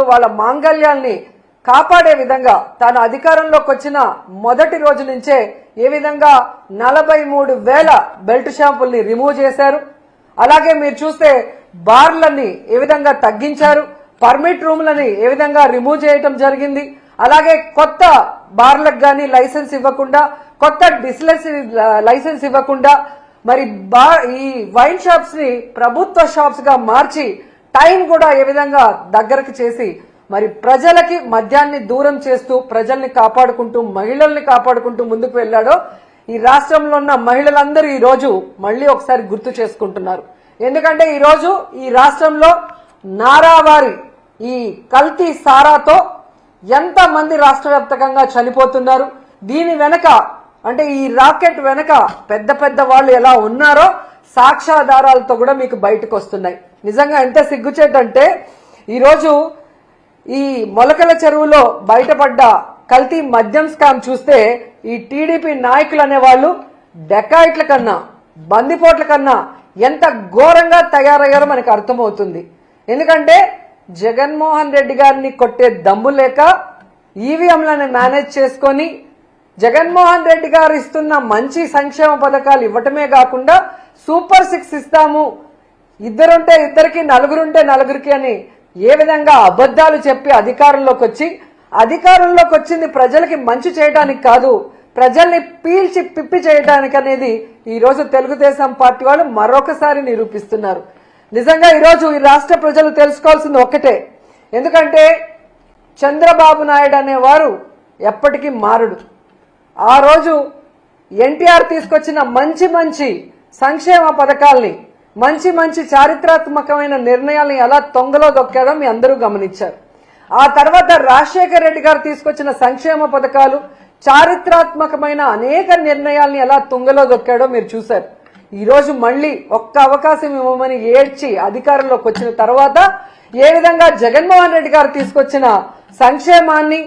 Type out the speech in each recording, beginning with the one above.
వాళ్ళ మాంగళ్యాల్ని కాపాడే విధంగా తాను అధికారంలోకి వచ్చిన మొదటి రోజు నుంచే ఏ విధంగా 43,000 బెల్ట్ షాపుల్ని రిమూవ్ చేశారు. అలాగే మీరు చూస్తే బార్లని ఏ విధంగా తగ్గించారు, పర్మిట్ రూమ్లని ఏ విధంగా రిమూవ్ చేయటం జరిగింది. అలాగే కొత్త బార్లకు గానీ లైసెన్స్ ఇవ్వకుండా, కొత్త డిస్టిలరీ లైసెన్స్ ఇవ్వకుండా మరి ఈ వైన్ షాప్స్ ని ప్రభుత్వ షాప్స్ గా మార్చి టైం కూడా ఏ విధంగా దగ్గరకు చేసి మరి ప్రజలకి మద్యాన్ని దూరం చేస్తూ ప్రజల్ని కాపాడుకుంటూ మహిళల్ని కాపాడుకుంటూ ముందుకు వెళ్లాడో ఈ రాష్ట్రంలో ఉన్న మహిళలందరూ ఈ రోజు మళ్లీ ఒకసారి గుర్తు చేసుకుంటున్నారు. ఎందుకంటే ఈ రోజు ఈ రాష్ట్రంలో నారావారి ఈ కల్తీ సారాతో ఎంత మంది రాష్ట్ర వ్యాప్తంగా చనిపోతున్నారు. దీని వెనక అంటే ఈ రాకెట్ వెనక పెద్ద పెద్ద వాళ్ళు ఎలా ఉన్నారో సాక్ష్యాధారాలతో కూడా మీకు బయటకు వస్తున్నాయి. నిజంగా ఎంత సిగ్గుచేటంటే ఈరోజు ఈ మొలకల చెరువులో బయటపడ్డ కల్తీ మద్యం స్కామ్ చూస్తే ఈ టీడీపీ నాయకులు అనేవాళ్ళు డెకాయిట్ల కన్నా బందిపోట్ల కన్నా ఎంత ఘోరంగా తయారయ్యారో మనకు అర్థమవుతుంది. ఎందుకంటే జగన్మోహన్ రెడ్డి గారిని కొట్టే దమ్ము లేక ఈవీఎంలను మేనేజ్ చేసుకొని జగన్మోహన్ రెడ్డి గారు ఇస్తున్న మంచి సంక్షేమ పథకాలు ఇవ్వటమే కాకుండా సూపర్ 6 ఇస్తాము, ఇద్దరుంటే ఇద్దరికి, నలుగురుంటే నలుగురికి అని ఏ విధంగా అబద్ధాలు చెప్పి అధికారంలోకి వచ్చింది ప్రజలకి మంచి చేయడానికి కాదు, ప్రజల్ని పీల్చి పిప్పి చేయడానికి అనేది ఈ రోజు తెలుగుదేశం పార్టీ వాళ్ళు మరొకసారి నిరూపిస్తున్నారు. నిజంగా ఈరోజు ఈ రాష్ట్ర ప్రజలు తెలుసుకోవాల్సింది ఒక్కటే, ఎందుకంటే చంద్రబాబు నాయుడు అనేవారు ఎప్పటికీ మారడు. ఆ రోజు ఎన్టీఆర్ తీసుకొచ్చిన మంచి మంచి సంక్షేమ పథకాల్ని, మంచి మంచి చారిత్రాత్మకమైన నిర్ణయాల్ని ఎలా తొంగలో దొక్కాడో మీ అందరూ గమనించారు. ఆ తర్వాత రాజశేఖర రెడ్డి గారు తీసుకొచ్చిన సంక్షేమ పథకాలు, చారిత్రాత్మకమైన అనేక నిర్ణయాల్ని ఎలా తుంగలో దొక్కాడో మీరు చూశారు. ఈ రోజు మళ్లీ ఒక్క అవకాశం ఇవ్వమని ఏడ్చి అధికారంలోకి వచ్చిన తర్వాత ఏ విధంగా జగన్మోహన్ రెడ్డి గారు తీసుకొచ్చిన సంక్షేమాన్ని,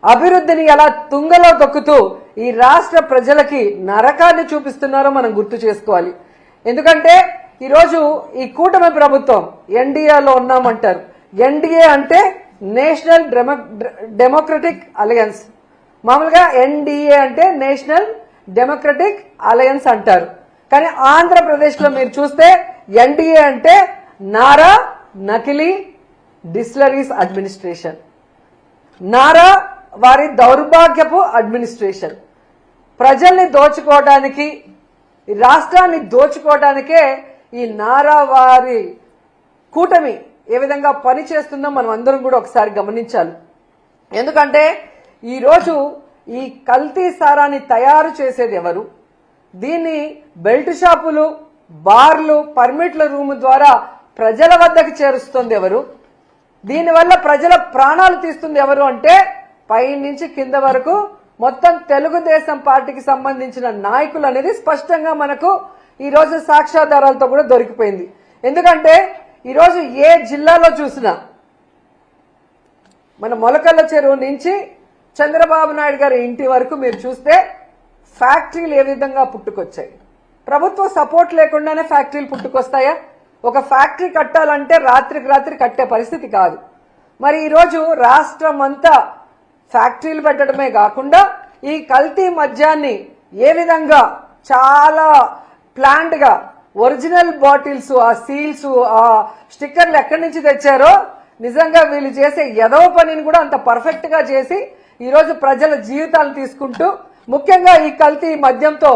అభివృద్ధిని ఎలా తుంగలో దొక్కుతూ ఈ రాష్ట్ర ప్రజలకి నరకాన్ని చూపిస్తున్నారో మనం గుర్తు చేసుకోవాలి. ఎందుకంటే ఈరోజు ఈ కూటమి ప్రభుత్వం ఎన్డీఏలో ఉన్నామంటారు. ఎన్డీఏ అంటే నేషనల్ డెమోక్రటిక్ అలయన్స్. మామూలుగా ఎన్డీఏ అంటే నేషనల్ డెమోక్రటిక్ అలయన్స్ అంటారు. కానీ ఆంధ్రప్రదేశ్ లో మీరు చూస్తే ఎన్డీఏ అంటే నారా నకిలీ డిస్టిలరీస్ అడ్మినిస్ట్రేషన్, నారా వారి దౌర్భాగ్యపు అడ్మినిస్ట్రేషన్. ప్రజల్ని దోచుకోవడానికి, రాష్ట్రాన్ని దోచుకోవడానికే ఈ నారా వారి కూటమి ఏ విధంగా పనిచేస్తుందో మనం అందరం కూడా ఒకసారి గమనించాలి. ఎందుకంటే ఈరోజు ఈ కల్తీ సారాన్ని తయారు చేసేది ఎవరు, దీన్ని బెల్ట్ షాపులు, బార్లు, పర్మిట్ల రూమ్ ద్వారా ప్రజల వద్దకు చేరుస్తుంది ఎవరు, దీనివల్ల ప్రజల ప్రాణాలు తీస్తుంది ఎవరు అంటే పై నుంచి కింద వరకు మొత్తం తెలుగుదేశం పార్టీకి సంబంధించిన నాయకులు అనేది స్పష్టంగా మనకు ఈ రోజు సాక్ష్యాధారాలతో కూడా దొరికిపోయింది. ఎందుకంటే ఈరోజు ఏ జిల్లాలో చూసినా మన మొలకల్ల చెరువు నుంచి చంద్రబాబు నాయుడు గారి ఇంటి వరకు మీరు చూస్తే ఫ్యాక్టరీలు ఏ విధంగా పుట్టుకొచ్చాయి. ప్రభుత్వ సపోర్ట్ లేకుండానే ఫ్యాక్టరీలు పుట్టుకొస్తాయా? ఒక ఫ్యాక్టరీ కట్టాలంటే రాత్రికి రాత్రి కట్టే పరిస్థితి కాదు. మరి ఈరోజు రాష్ట్రం అంతా ఫ్యాక్టరీలు పెట్టడమే కాకుండా ఈ కల్తీ మద్యాన్ని ఏ విధంగా చాలా ప్లాంట్ గా ఒరిజినల్ బాటిల్స్, ఆ సీల్స్, ఆ స్టిక్కర్లు ఎక్కడి నుంచి తెచ్చారో నిజంగా వీళ్ళు చేసే ఎదవ పనిని కూడా అంత పర్ఫెక్ట్ గా చేసి ఈరోజు ప్రజల జీవితాలు తీసుకుంటూ, ముఖ్యంగా ఈ కల్తీ మద్యంతో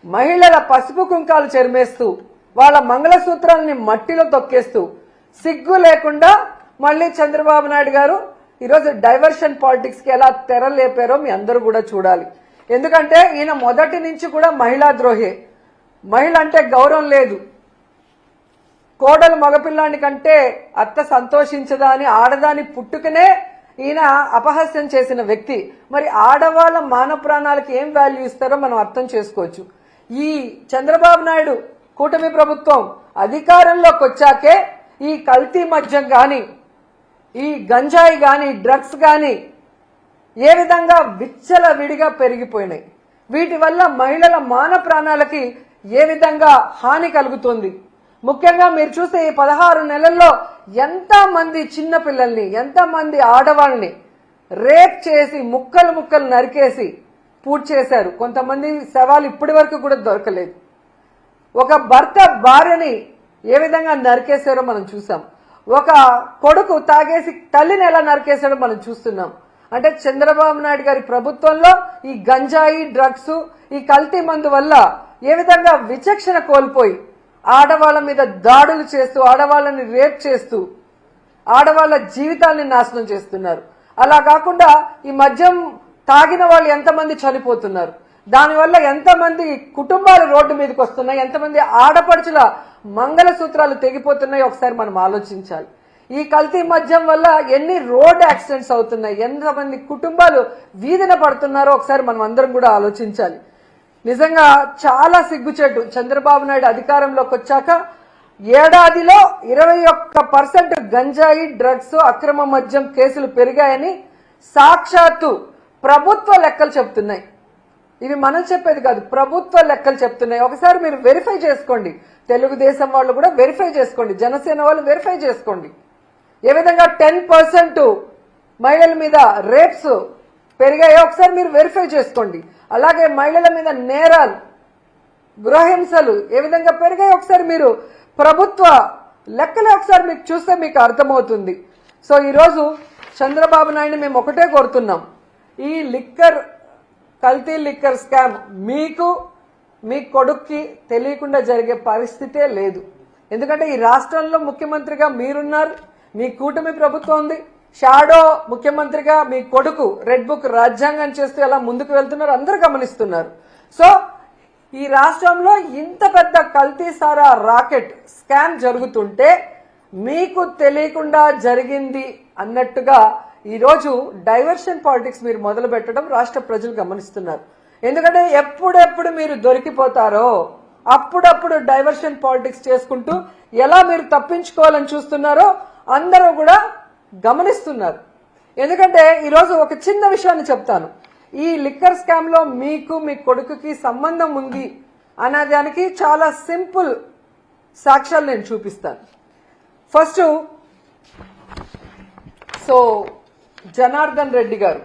మహిళల పసుపు కుంకాలు చెరిమేస్తూ, వాళ్ళ మంగళసూత్రాలని మట్టిలో తొక్కేస్తూ, సిగ్గు లేకుండా మళ్లీ చంద్రబాబు నాయుడు గారు ఈరోజు డైవర్షన్ పాలిటిక్స్ కి ఎలా తెరలేపారో మీ అందరూ కూడా చూడాలి. ఎందుకంటే ఈయన మొదటి నుంచి కూడా మహిళా ద్రోహే. మహిళ అంటే గౌరవం లేదు, కోడలు మగపిల్లాని కంటే అత్త సంతోషించదా అని ఆడదాని పుట్టుకనే ఈయన అపహాస్యం చేసిన వ్యక్తి. మరి ఆడవాళ్ళ మానవ ప్రాణాలకు ఏం వాల్యూ ఇస్తారో మనం అర్థం చేసుకోవచ్చు. ఈ చంద్రబాబు నాయుడు కూటమి ప్రభుత్వం అధికారంలోకి వచ్చాకే ఈ కల్తీ మద్యం గాని, ఈ గంజాయి గాని, డ్రగ్స్ గాని ఏ విధంగా విచ్చలవిడిగా పెరిగిపోయినాయి. వీటి వల్ల మహిళల మాన ప్రాణాలకి ఏ విధంగా హాని కలుగుతుంది. ముఖ్యంగా మీరు చూస్తే ఈ 16 నెలల్లో ఎంతమంది చిన్న పిల్లల్ని, ఎంతమంది ఆడవాళ్ళని రేప్ చేసి ముక్కలు ముక్కలు నరికేసి పూర్తి చేశారు. కొంతమంది శవాలు ఇప్పటి వరకు కూడా దొరకలేదు. ఒక భర్త భార్యని ఏ విధంగా నరికేశారో మనం చూసాం. ఒక కొడుకు తాగేసి తల్లిని ఎలా నరికేశాడో మనం చూస్తున్నాం. అంటే చంద్రబాబు నాయుడు గారి ప్రభుత్వంలో ఈ గంజాయి, డ్రగ్స్, ఈ కల్తీ మందు వల్ల ఏ విధంగా విచక్షణ కోల్పోయి ఆడవాళ్ల మీద దాడులు చేస్తూ, ఆడవాళ్ళని రేప్ చేస్తూ, ఆడవాళ్ల జీవితాన్ని నాశనం చేస్తున్నారు. అలా కాకుండా ఈ మద్యం తాగిన వాళ్ళు ఎంతమంది చనిపోతున్నారు, దానివల్ల ఎంతమంది కుటుంబాలు రోడ్డు మీదకి వస్తున్నాయి, ఎంతమంది ఆడపడుచుల మంగళసూత్రాలు తెగిపోతున్నాయి ఒకసారి మనం ఆలోచించాలి. ఈ కల్తీ మద్యం వల్ల ఎన్ని రోడ్ యాక్సిడెంట్స్ అవుతున్నాయి, ఎంతమంది కుటుంబాలు వీధిన పడుతున్నారో ఒకసారి మనం అందరం కూడా ఆలోచించాలి. నిజంగా చాలా సిగ్గుచేటు. చంద్రబాబు నాయుడు అధికారంలోకి వచ్చాక ఏడాదిలో 21% గంజాయి, డ్రగ్స్, అక్రమ మద్యం కేసులు పెరిగాయని సాక్షాత్తు ప్రభుత్వ లెక్కలు చెప్తున్నాయి. ఇవి మనం చెప్పేది కాదు, ప్రభుత్వ లెక్కలు చెప్తున్నాయి. ఒకసారి మీరు వెరిఫై చేసుకోండి. తెలుగుదేశం వాళ్ళు కూడా వెరిఫై చేసుకోండి, జనసేన వాళ్ళు వెరిఫై చేసుకోండి. ఏ విధంగా 10% మహిళల మీద రేప్స్ పెరిగాయో ఒకసారి మీరు వెరిఫై చేసుకోండి. అలాగే మహిళల మీద నేరాలు, గృహహింసలు ఏ విధంగా పెరిగాయో ఒకసారి మీరు ప్రభుత్వ లెక్కలే ఒకసారి మీకు చూస్తే మీకు అర్థమవుతుంది. సో ఈరోజు చంద్రబాబు నాయుడు మేము ఒకటే కోరుతున్నాం, ఈ కల్తీ లిక్కర్ స్కామ్ మీకు, మీ కొడుక్కి తెలియకుండా జరిగే పరిస్థితే లేదు. ఎందుకంటే ఈ రాష్ట్రంలో ముఖ్యమంత్రిగా మీరున్నారు, మీ కూటమి ప్రభుత్వం ఉంది. షాడో ముఖ్యమంత్రిగా మీ కొడుకు రెడ్ బుక్ రాజ్యాంగం చేస్తూ ఎలా ముందుకు వెళ్తున్నారు అందరూ గమనిస్తున్నారు. సో ఈ రాష్ట్రంలో ఇంత పెద్ద కల్తీ సారా రాకెట్ స్కామ్ జరుగుతుంటే మీకు తెలియకుండా జరిగింది అన్నట్టుగా ఈరోజు డైవర్షన్ పాలిటిక్స్ మీరు మొదలు పెట్టడం రాష్ట్ర ప్రజలు గమనిస్తున్నారు. ఎందుకంటే ఎప్పుడెప్పుడు మీరు దొరికిపోతారో అప్పుడప్పుడు డైవర్షన్ పాలిటిక్స్ చేసుకుంటూ ఎలా మీరు తప్పించుకోవాలని చూస్తున్నారో అందరూ కూడా గమనిస్తున్నారు. ఎందుకంటే ఈరోజు ఒక చిన్న విషయాన్ని చెప్తాను. ఈ లిక్కర్ స్కామ్ లో మీకు, మీ కొడుకుకి సంబంధం ఉంది అనేదానికి చాలా సింపుల్ సాక్ష్యాలు నేను చూపిస్తాను. ఫస్ట్ జనార్దన్ రెడ్డి గారు,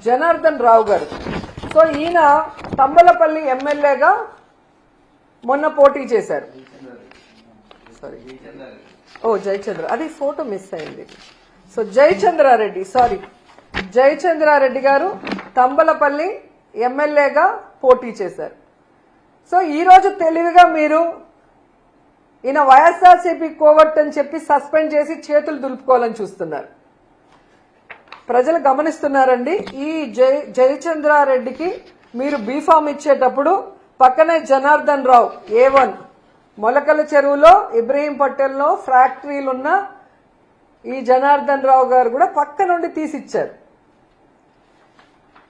జనార్దన్ రావు గారు. సో ఈయన తంబలపల్లి ఎమ్మెల్యేగా మొన్న పోటీ చేశారు. జయచంద్ర, అది ఫోటో మిస్ అయింది. సో జయచంద్రారెడ్డి గారు తంబలపల్లి ఎమ్మెల్యేగా పోటీ చేశారు. సో ఈరోజు తెలివిగా మీరు ఈయన వైఎస్ఆర్సీపీ కోవట్ అని చెప్పి సస్పెండ్ చేసి చేతులు దులుపుకోవాలని చూస్తున్నారు. ప్రజలు గమనిస్తున్నారండి. ఈ జయచంద్రారెడ్డికి మీరు బీఫామ్ ఇచ్చేటప్పుడు పక్కనే జనార్దన్ రావు A1 మొలకల చెరువులో ఇబ్రహీంపట్నంలో ఫ్యాక్టరీలున్న ఈ జనార్దన్ రావు గారు కూడా పక్క నుండి తీసిచ్చారు.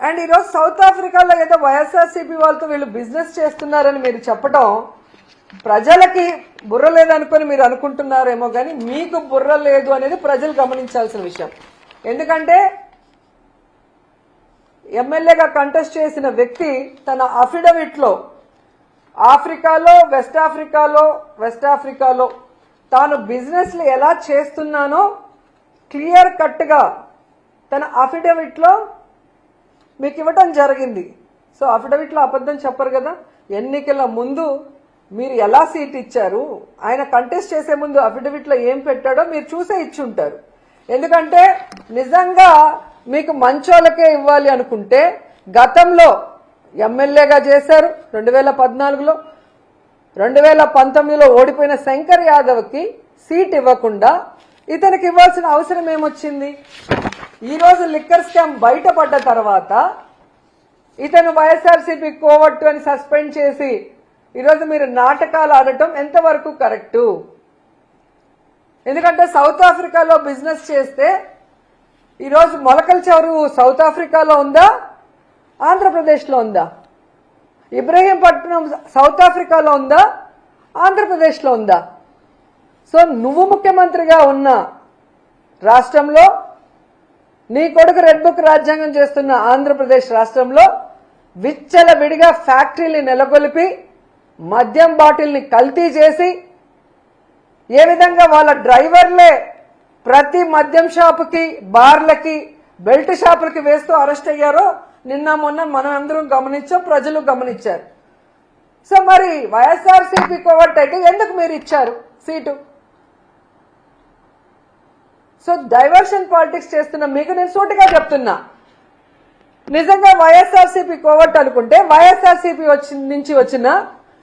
అండ్ ఈరోజు సౌత్ ఆఫ్రికాలో ఏదో వైఎస్ఆర్సీపీ వాళ్ళతో వీళ్ళు బిజినెస్ చేస్తున్నారని మీరు చెప్పడం ప్రజలకి బుర్ర లేదనుకొని మీరు అనుకుంటున్నారేమో, కానీ మీకు బుర్ర లేదు అనేది ప్రజలు గమనించాల్సిన విషయం. ఎందుకంటే ఎమ్మెల్యేగా కంటెస్ట్ చేసిన వ్యక్తి తన అఫిడవిట్ లో ఆఫ్రికాలో, వెస్ట్ ఆఫ్రికాలో తాను బిజినెస్లు ఎలా చేస్తున్నానో క్లియర్ కట్ గా తన అఫిడవిట్ లో మీకు ఇవ్వటం జరిగింది. సో అఫిడవిట్ లో అబద్ధం చెప్పరు కదా. ఎన్నికల ముందు మీరు ఎలా సీట్ ఇచ్చారు, ఆయన కంటెస్ట్ చేసే ముందు అఫిడవిట్ లో ఏం పెట్టాడో మీరు చూసే ఇచ్చి ఉంటారు. ఎందుకంటే నిజంగా మీకు మంచోళ్ళకే ఇవ్వాలి అనుకుంటే గతంలో ఎమ్మెల్యేగా చేశారు 2014లో, 2019లో ఓడిపోయిన శంకర్ యాదవ్కి సీట్ ఇవ్వకుండా ఇతనికి ఇవ్వాల్సిన అవసరం ఏమొచ్చింది? ఈరోజు లిక్కర్ స్కామ్ బయటపడ్డ తర్వాత ఇతను వైఎస్ఆర్సీపీ కోవట్టు అని సస్పెండ్ చేసి ఈరోజు మీరు నాటకాలు ఆడటం ఎంతవరకు కరెక్టు? ఎందుకంటే సౌత్ ఆఫ్రికాలో బిజినెస్ చేస్తే ఈరోజు మొలకల చెరువు సౌత్ ఆఫ్రికాలో ఉందా, ఆంధ్రప్రదేశ్లో ఉందా? ఇబ్రహీంపట్నం సౌత్ ఆఫ్రికాలో ఉందా, ఆంధ్రప్రదేశ్లో ఉందా? సో నువ్వు ముఖ్యమంత్రిగా ఉన్న రాష్ట్రంలో, నీ కొడుకు రెడ్ బుక్ రాజ్యాంగం చేస్తున్న ఆంధ్రప్రదేశ్ రాష్ట్రంలో విచ్చలవిడిగా ఫ్యాక్టరీని నెలకొల్పి మద్యం బాటిల్ని కల్తీ చేసి ఏ విధంగా వాళ్ళ డ్రైవర్లే ప్రతి మద్యం షాపుకి బార్లకి బెల్ట్ షాపులకి వేస్తూ అరెస్ట్ అయ్యారో నిన్న మొన్న మనం అందరం గమనించాం, ప్రజలు గమనించారు. సో మరి వైఎస్ఆర్సీపీ కోవట్టయితే ఎందుకు మీరు ఇచ్చారు సీటు? సో డైవర్షన్ పాలిటిక్స్ చేస్తున్న మీకు నేను సూటిగా చెప్తున్నా, నిజంగా వైఎస్ఆర్సీపీ కోవట్ అనుకుంటే వైఎస్ఆర్సీపీ నుంచి వచ్చిన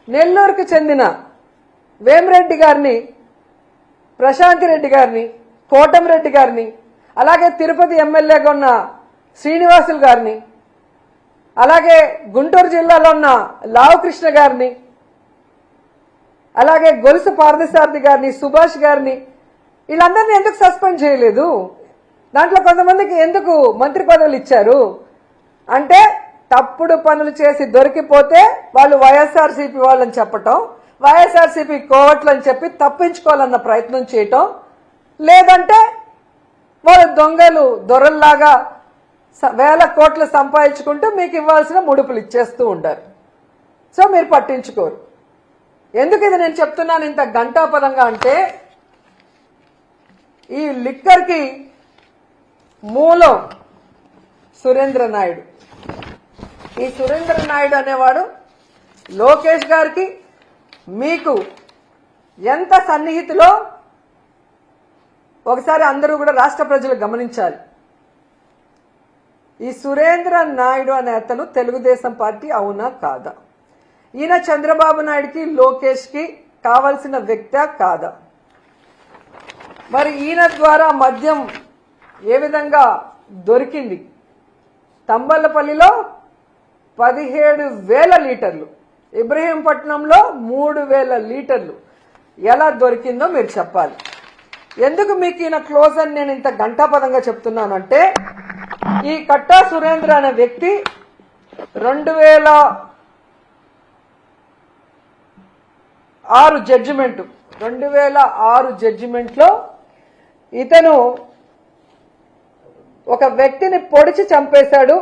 నెల్లూరుకు చెందిన వేమిరెడ్డి గారిని, ప్రశాంతి రెడ్డి గారిని, కోటంరెడ్డి గారిని, అలాగే తిరుపతి ఎమ్మెల్యేగా ఉన్న శ్రీనివాసులు గారిని, అలాగే గుంటూరు జిల్లాలో ఉన్న లావకృష్ణ గారిని, అలాగే గొలుసు పార్థసారథి గారిని, సుభాష్ గారిని, వీళ్ళందరినీ ఎందుకు సస్పెండ్ చేయలేదు? దాంట్లో కొంతమందికి ఎందుకు మంత్రి పదవులు ఇచ్చారు అంటే తప్పుడు పనులు చేసి దొరికిపోతే వాళ్ళు వైఎస్ఆర్సీపీ వాళ్ళని చెప్పటం, వైఎస్ఆర్సీపీ కోవట్లు అని చెప్పి తప్పించుకోవాలన్న ప్రయత్నం చేయటం, లేదంటే వాళ్ళు దొంగలు దొరల్లాగా వేల కోట్లు సంపాదించుకుంటూ మీకు ఇవ్వాల్సిన ముడుపులు ఇచ్చేస్తూ ఉంటారు. సో మీరు పట్టించుకోరు. ఎందుకు ఇది నేను చెప్తున్నాను ఇంత గంటాపదంగా అంటే ఈ లిక్కర్కి మూలం సురేంద్ర నాయుడు. ఈ సురేంద్ర నాయుడు అనేవాడు లోకేష్ గారికి మీకు ఎంత సన్నిహితులో ఒకసారి అందరూ కూడా రాష్ట్ర ప్రజలు గమనించాలి. ఈ సురేంద్ర నాయుడు అనే అతను తెలుగుదేశం పార్టీ అవునా కాదా? ఈయన చంద్రబాబు నాయుడుకి లోకేష్కి కావలసిన వ్యక్తి కాదా? మరి ఈయన ద్వారా మద్యం ఏ విధంగా దొరికింది? తంబలపల్లిలో 17,000 లీటర్లు, ఇబ్రహీంపట్నంలో 3,000 లీటర్లు ఎలా దొరికిందో మీరు చెప్పాలి. ఎందుకు మీకు ఈయన క్లోజ్ అని నేను ఇంత గంటాపదంగా చెప్తున్నానంటే ఈ కట్టా సురేంద్ర అనే వ్యక్తి 2006 జడ్జిమెంట్లో ఇతను ఒక వ్యక్తిని పొడిచి చంపేశాడు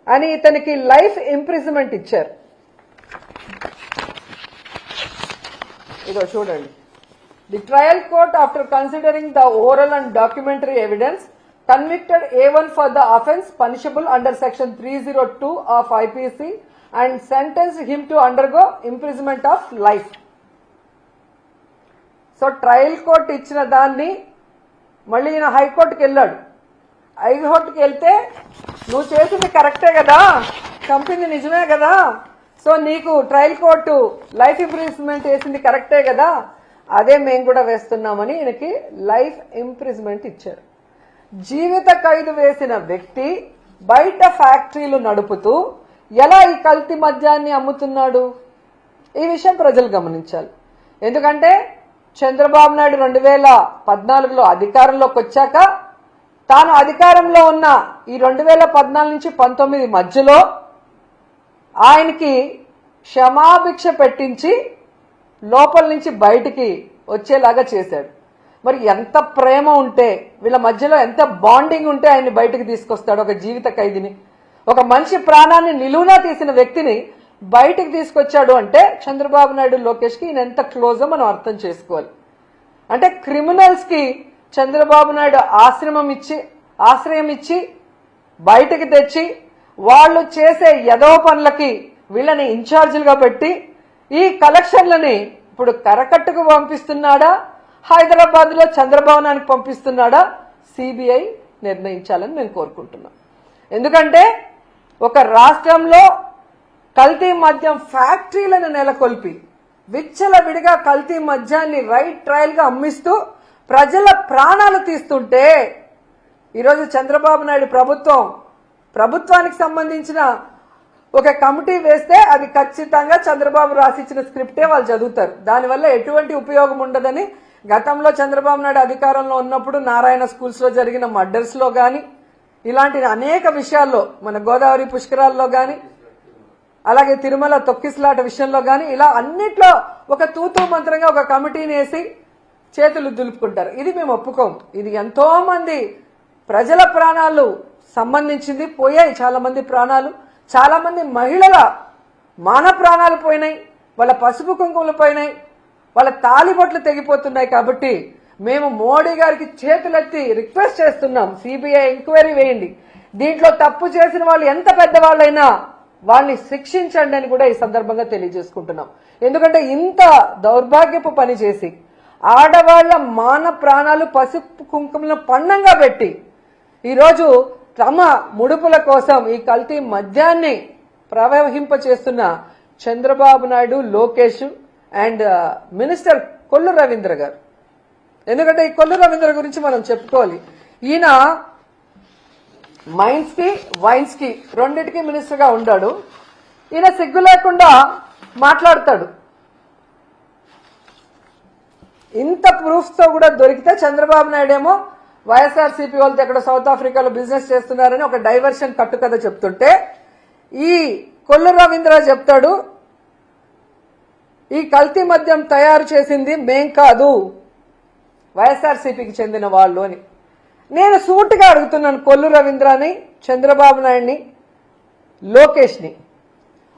అని ఇతనికి లైఫ్ ఇంప్రిజన్మెంట్ ఇచ్చారు. ఇదో చూడండి. The trial court after considering the oral and documentary evidence convicted A1 for the offence punishable under section 302 of IPC and sentenced him to undergo imprisonment of life. So trial court ఇచ్చిన దాన్ని మళ్ళీ ఈయన హైకోర్టుకి వెళ్ళాడు. హైకోర్టుకి వెళ్తే నువ్వు చేసింది కరెక్టే కదా, చంపింది నిజమే కదా, సో నీకు ట్రయల్ కోర్టు లైఫ్ ఇంప్రిజన్మెంట్ వేసింది కరెక్టే కదా, అదే మేము కూడా వేస్తున్నామని ఈయనకి లైఫ్ ఇంప్రిజన్మెంట్ ఇచ్చారు. జీవిత ఖైదు వేసిన వ్యక్తి బయట ఫ్యాక్టరీలు నడుపుతూ ఎలా ఈ కల్తీ మద్యాన్ని అమ్ముతున్నాడు? ఈ విషయం ప్రజలు గమనించాలి. ఎందుకంటే చంద్రబాబు నాయుడు 2014లో అధికారంలోకి వచ్చాక తాను అధికారంలో ఉన్న ఈ 2014 నుంచి 19 మధ్యలో ఆయనకి క్షమాభిక్ష పెట్టించి లోపల నుంచి బయటికి వచ్చేలాగా చేశాడు. మరి ఎంత ప్రేమ ఉంటే వీళ్ళ మధ్యలో ఎంత బాండింగ్ ఉంటే ఆయన్ని బయటకు తీసుకొస్తాడు? ఒక జీవిత ఖైదీని, ఒక మనిషి ప్రాణాన్ని నిలువునా తీసిన వ్యక్తిని బయటకు తీసుకొచ్చాడు అంటే చంద్రబాబు నాయుడు లోకేష్కి ఈయన ఎంత క్లోజో మనం అర్థం చేసుకోవాలి. అంటే క్రిమినల్స్ కి చంద్రబాబు నాయుడు ఆశ్రయం ఇచ్చి బయటకు తెచ్చి వాళ్ళు చేసే యదవ పనులకి వీళ్ళని ఇన్ఛార్జీలుగా పెట్టి ఈ కలెక్షన్లని ఇప్పుడు కరకట్టుకు పంపిస్తున్నాడా, హైదరాబాద్ లో చంద్రభవనానికి పంపిస్తున్నాడా? సిబిఐ నిర్ణయించాలని మేము కోరుకుంటున్నాం. ఎందుకంటే ఒక రాష్ట్రంలో కల్తీ మద్యం ఫ్యాక్టరీలను నెలకొల్పి విచ్చలవిడిగా కల్తీ మద్యాన్ని రైట్ ట్రయల్ గా అమ్మిస్తూ ప్రజల ప్రాణాలు తీస్తుంటే ఈరోజు చంద్రబాబు నాయుడు ప్రభుత్వానికి సంబంధించిన ఒక కమిటీ వేస్తే అది ఖచ్చితంగా చంద్రబాబు రాసిచ్చిన స్క్రిప్టే వాళ్ళు చదువుతారు. దానివల్ల ఎటువంటి ఉపయోగం ఉండదని గతంలో చంద్రబాబు నాయుడు అధికారంలో ఉన్నప్పుడు నారాయణ స్కూల్స్ లో జరిగిన మర్డర్స్ లో గాని ఇలాంటి అనేక విషయాల్లో మన గోదావరి పుష్కరాల్లో గాని అలాగే తిరుమల తొక్కిసలాట విషయంలో గాని ఇలా అన్నిట్లో ఒక తూతూ మంత్రంగా ఒక కమిటీని వేసి చేతులు దులుపుకుంటారు. ఇది మేము ఒప్పుకోం. ఇది ఎంతో మంది ప్రజల ప్రాణాలు సంబంధించింది, పోయాయి చాలా మంది ప్రాణాలు. చాలా మంది మహిళల మాన ప్రాణాలు పోయినాయి, వాళ్ళ పసుపు కుంకుమలు పోయినాయి, వాళ్ళ తాలిబొట్లు తెగిపోతున్నాయి. కాబట్టి మేము మోడీ గారికి చేతులెత్తి రిక్వెస్ట్ చేస్తున్నాం, సిబిఐ ఎంక్వైరీ వేయండి, దీంట్లో తప్పు చేసిన వాళ్ళు ఎంత పెద్దవాళ్ళైనా వాళ్ళని శిక్షించండి అని కూడా ఈ సందర్భంగా తెలియజేసుకుంటున్నాం. ఎందుకంటే ఇంత దౌర్భాగ్యపు పని చేసి ఆడవాళ్ల మాన ప్రాణాలు పసుపు కుంకుమలను పణంగా పెట్టి ఈరోజు తమ ముడుపుల కోసం ఈ కల్తీ మద్యాన్ని ప్రవహింప చేస్తున్న చంద్రబాబు నాయుడు, లోకేష్ అండ్ మినిస్టర్ కొల్లు రవీంద్ర గారు. ఎందుకంటే ఈ కొల్లు రవీంద్ర గురించి మనం చెప్పుకోవాలి. ఈయన మైన్స్ కి వైన్స్ కి రెండింటికి మినిస్టర్ గా ఉన్నాడు. ఈయన సిగ్గు లేకుండా మాట్లాడతాడు. ఇంత ప్రూఫ్స్ తో కూడా దొరికితే చంద్రబాబు నాయుడు ఏమో వైఎస్ఆర్సీపీ వాళ్ళతో ఎక్కడ సౌత్ ఆఫ్రికాలో బిజినెస్ చేస్తున్నారని ఒక డైవర్షన్ కట్టుకథ చెప్తుంటే, ఈ కొల్లు రవీంద్ర చెప్తాడు ఈ కల్తీ మద్యం తయారు చేసింది మేం కాదు, వైఎస్ఆర్సీపీకి చెందిన వాళ్ళు అని. నేను సూటిగా అడుగుతున్నాను కొల్లు రవీంద్రని, చంద్రబాబు నాయుడిని, లోకేష్ని,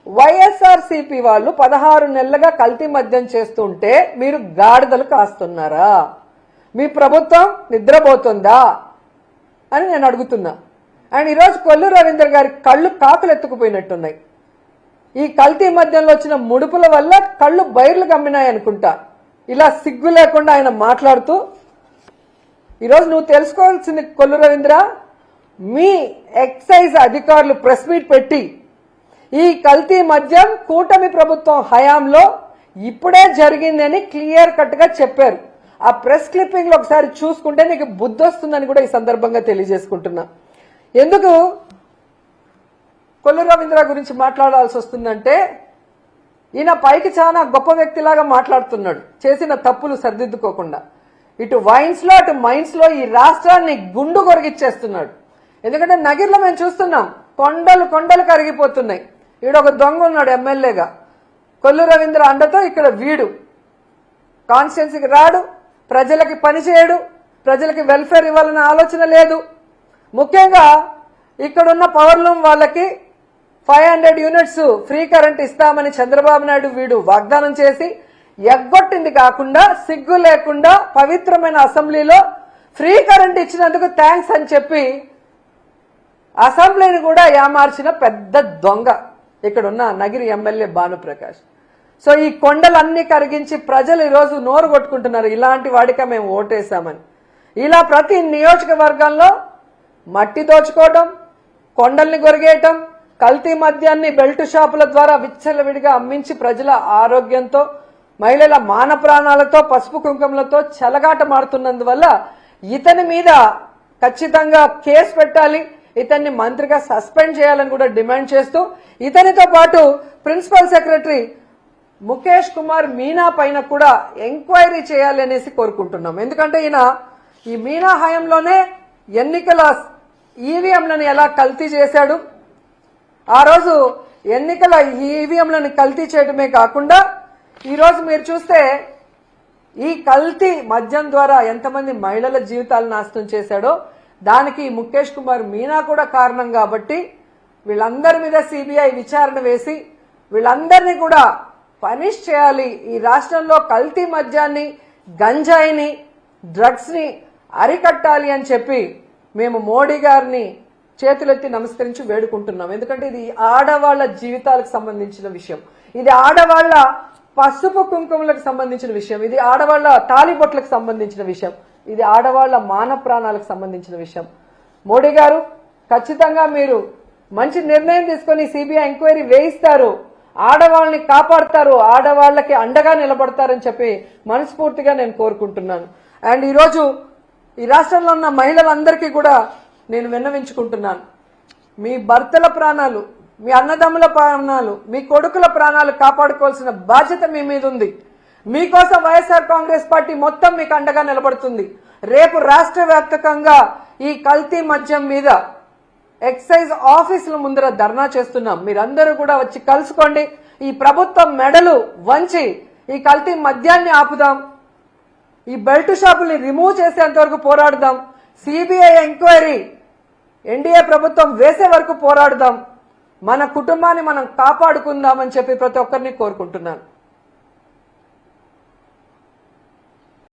వైఎస్ఆర్సీపీ వాళ్ళు 16 నెలలుగా కల్తీ మద్యం చేస్తుంటే మీరు గాడిదలు కాస్తున్నారా? మీ ప్రభుత్వం నిద్రపోతుందా అని నేను అడుగుతున్నా. అండ్ ఈరోజు కొల్లు రవీంద్ర గారి కళ్ళు కాకులు ఎత్తుకుపోయినట్టున్నాయి. ఈ కల్తీ మద్యంలో వచ్చిన ముడుపుల వల్ల కళ్ళు బైర్లు గమ్మినాయి అనుకుంటా. ఇలా సిగ్గు లేకుండా ఆయన మాట్లాడుతూ, ఈరోజు నువ్వు తెలుసుకోవాల్సింది కొల్లు రవీంద్ర, మీ ఎక్సైజ్ అధికారులు ప్రెస్ మీట్ పెట్టి ఈ కల్తీ మద్యం కూటమి ప్రభుత్వం హయాంలో ఇప్పుడే జరిగిందని క్లియర్ కట్ గా చెప్పారు. ఆ ప్రెస్ క్లిప్పింగ్ లో ఒకసారి చూసుకుంటే నీకు బుద్ధి వస్తుందని కూడా ఈ సందర్భంగా తెలియజేసుకుంటున్నా. ఎందుకు కొల్లు రవీంద్ర గురించి మాట్లాడాల్సి వస్తుందంటే, ఈయన పైకి చాలా గొప్ప వ్యక్తిలాగా మాట్లాడుతున్నాడు, చేసిన తప్పులు సరిదిద్దుకోకుండా. ఇటు వైన్స్ లో అటు మైన్స్ లో ఈ రాష్ట్రాన్ని గుండు కొరిగిచ్చేస్తున్నాడు. ఎందుకంటే నగిర్లో మేము చూస్తున్నాం, కొండలు కొండలు కరిగిపోతున్నాయి. ఈడొక దొంగ ఉన్నాడు ఎమ్మెల్యేగా, కొల్లు రవీంద్ర అండతో ఇక్కడ వీడు కాన్స్టిట్యున్సీకి రాడు, ప్రజలకి పని చేయడు, ప్రజలకి వెల్ఫేర్ ఇవ్వాలన్న ఆలోచన లేదు. ముఖ్యంగా ఇక్కడున్న పవర్ లూమ్ వాళ్ళకి 500 యూనిట్స్ ఫ్రీ కరెంట్ ఇస్తామని చంద్రబాబు నాయుడు వీడు వాగ్దానం చేసి ఎగ్గొట్టింది కాకుండా, సిగ్గు లేకుండా పవిత్రమైన అసెంబ్లీలో ఫ్రీ కరెంట్ ఇచ్చినందుకు థ్యాంక్స్ అని చెప్పి అసెంబ్లీని కూడా ఏమార్చిన పెద్ద దొంగ ఇక్కడున్న నగిరి ఎమ్మెల్యే భానుప్రకాష్. సో ఈ కొండలన్నీ కరిగించి ప్రజలు ఈరోజు నోరు కొట్టుకుంటున్నారు, ఇలాంటి వాడిక మేము ఓటేశామని. ఇలా ప్రతి నియోజకవర్గంలో మట్టి దోచుకోవటం, కొండల్ని గొరిగేయటం, కల్తీ మద్యాన్ని బెల్ట్ షాపుల ద్వారా విచ్చలవిడిగా అమ్మించి ప్రజల ఆరోగ్యంతో, మహిళల మాన ప్రాణాలతో, పసుపు కుంకుమలతో చెలగాట మారుతున్నందువల్ల ఇతని మీద ఖచ్చితంగా కేసు పెట్టాలి, ఇతన్ని మంత్రిగా సస్పెండ్ చేయాలని కూడా డిమాండ్ చేస్తూ, ఇతనితో పాటు ప్రిన్సిపల్ సెక్రటరీ ముఖేష్ కుమార్ మీనా పైన కూడా ఎంక్వైరీ చేయాలి అనేసి కోరుకుంటున్నాం. ఎందుకంటే ఈయన ఈ మీనా హయాంలోనే ఎన్నికల ఈవీఎంలను ఎలా కల్తీ చేశాడు, ఆ రోజు ఎన్నికల ఈవీఎంలను కల్తీ చేయడమే కాకుండా ఈరోజు మీరు చూస్తే ఈ కల్తీ మద్యం ద్వారా ఎంతమంది మహిళల జీవితాలు నాశనం చేశాడో దానికి ముఖేష్ కుమార్ మీనా కూడా కారణం. కాబట్టి వీళ్ళందరి మీద సిబిఐ విచారణ వేసి వీళ్ళందరినీ కూడా పనిష్ చేయాలి. ఈ రాష్ట్రంలో కల్తీ మద్యాన్ని, గంజాయిని, డ్రగ్స్ ని అరికట్టాలి అని చెప్పి మేము మోడీ గారిని చేతులెత్తి నమస్కరించి వేడుకుంటున్నాం. ఎందుకంటే ఇది ఆడవాళ్ల జీవితాలకు సంబంధించిన విషయం, ఇది ఆడవాళ్ల పసుపు కుంకుమలకు సంబంధించిన విషయం, ఇది ఆడవాళ్ల తాలిబొట్లకు సంబంధించిన విషయం, ఇది ఆడవాళ్ల మాన ప్రాణాలకు సంబంధించిన విషయం. మోడీ గారు ఖచ్చితంగా మీరు మంచి నిర్ణయం తీసుకొని సిబిఐ ఎంక్వైరీ వేయిస్తారు, ఆడవాళ్ళని కాపాడతారు, ఆడవాళ్లకి అండగా నిలబడతారని చెప్పి మనస్ఫూర్తిగా నేను కోరుకుంటున్నాను. అండ్ ఈరోజు ఈ రాష్ట్రంలో ఉన్న మహిళలందరికీ కూడా నేను విన్నవించుకుంటున్నాను, మీ భర్తల ప్రాణాలు, మీ అన్నదమ్ముల ప్రాణాలు, మీ కొడుకుల ప్రాణాలు కాపాడుకోవాల్సిన బాధ్యత మీ మీద ఉంది. మీకోసం వైఎస్ఆర్ కాంగ్రెస్ పార్టీ మొత్తం మీకు అండగా నిలబడుతుంది. రేపు రాష్ట్ర వ్యాప్తంగా ఈ కల్తీ మద్యం మీద ఎక్సైజ్ ఆఫీసుల ముందర ధర్నా చేస్తున్నాం. మీరందరూ కూడా వచ్చి కలుసుకోండి. ఈ ప్రభుత్వం మెడలు వంచి ఈ కల్తీ మద్యాన్ని ఆపుదాం, ఈ బెల్ట్ షాపుల్ని రిమూవ్ చేసేంత వరకు పోరాడుదాం, సిబిఐ ఎంక్వైరీ ఎన్డీఏ ప్రభుత్వం వేసే వరకు పోరాడుదాం. మన కుటుంబాన్ని మనం కాపాడుకుందామని చెప్పి ప్రతి ఒక్కరిని కోరుకుంటున్నాను.